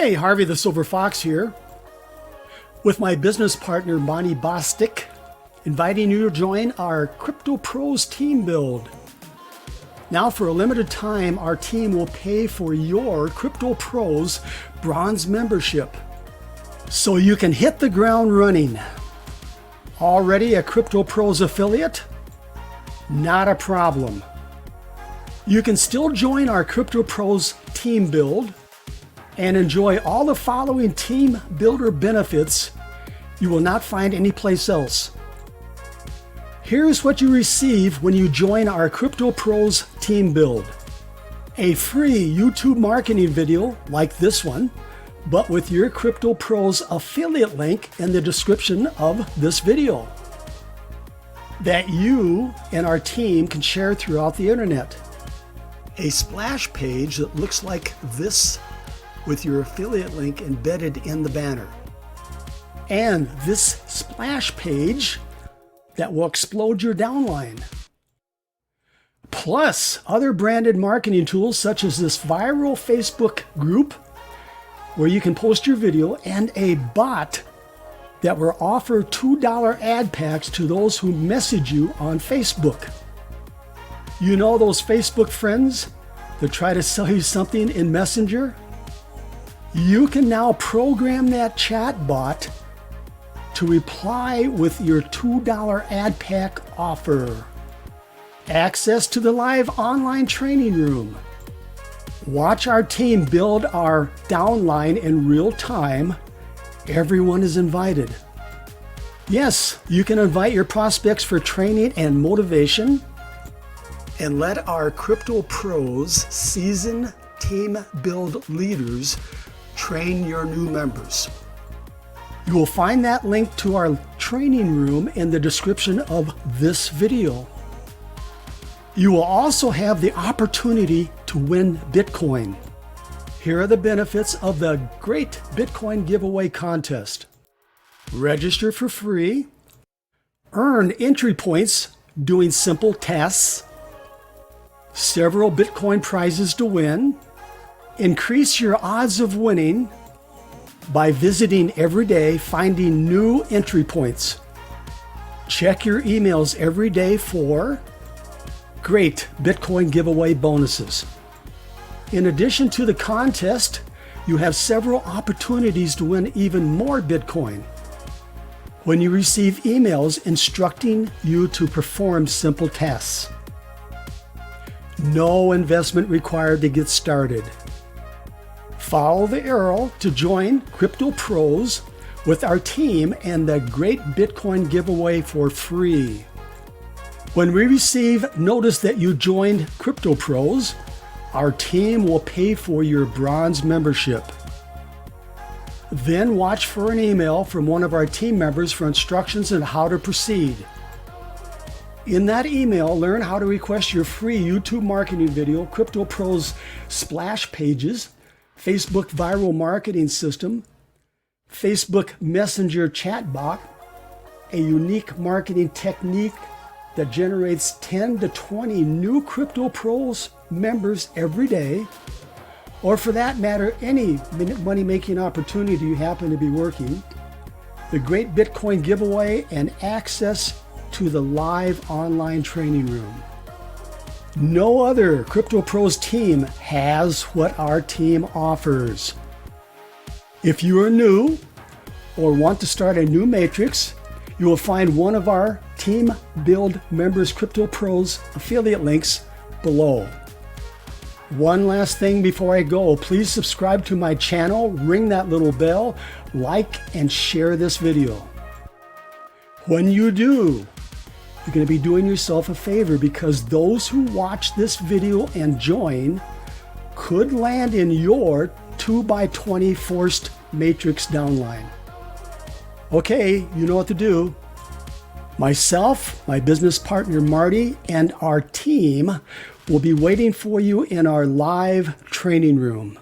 Hey, Harvey the Silver Fox here, with my business partner Monty Bostic, inviting you to join our Crypto Pros team build. Now, for a limited time, our team will pay for your Crypto Pros bronze membership, so you can hit the ground running. Already a Crypto Pros affiliate? Not a problem. You can still join our Crypto Pros team build and enjoy all the following team builder benefits you will not find anyplace else. Here's what you receive when you join our Crypto Pros team build. A free YouTube marketing video like this one, but with your Crypto Pros affiliate link in the description of this video that you and our team can share throughout the internet. A splash page that looks like this with your affiliate link embedded in the banner. And this splash page that will explode your downline. Plus other branded marketing tools such as this viral Facebook group where you can post your video, and a bot that will offer $2 ad packs to those who message you on Facebook. You know those Facebook friends that try to sell you something in Messenger? You can now program that chat bot to reply with your $2 ad pack offer. Access to the live online training room. Watch our team build our downline in real time. Everyone is invited. Yes, you can invite your prospects for training and motivation, and let our Crypto Pros seasoned team build leaders train your new members. You will find that link to our training room in the description of this video. You will also have the opportunity to win Bitcoin. Here are the benefits of the great Bitcoin giveaway contest. Register for free, earn entry points doing simple tasks, several Bitcoin prizes to win, increase your odds of winning by visiting every day, finding new entry points. Check your emails every day for great Bitcoin giveaway bonuses. In addition to the contest, you have several opportunities to win even more Bitcoin when you receive emails instructing you to perform simple tasks. No investment required to get started. Follow the arrow to join Crypto Pros with our team and the great Bitcoin giveaway for free. When we receive notice that you joined Crypto Pros, our team will pay for your bronze membership. Then watch for an email from one of our team members for instructions on how to proceed. In that email, learn how to request your free YouTube marketing video, Crypto Pros splash pages, Facebook viral marketing system, Facebook Messenger chatbot, a unique marketing technique that generates 10 to 20 new Crypto Pros members every day, or for that matter, any money-making opportunity you happen to be working, the great Bitcoin giveaway, and access to the live online training room. No other Crypto Pros team has what our team offers. If you are new or want to start a new matrix, you will find one of our Team Build Members Crypto Pros affiliate links below. One last thing before I go, please subscribe to my channel, ring that little bell, like and share this video. When you do, you're going to be doing yourself a favor, because those who watch this video and join could land in your 2x20 forced matrix downline. Okay, you know what to do. Myself, my business partner Marty, and our team will be waiting for you in our live training room.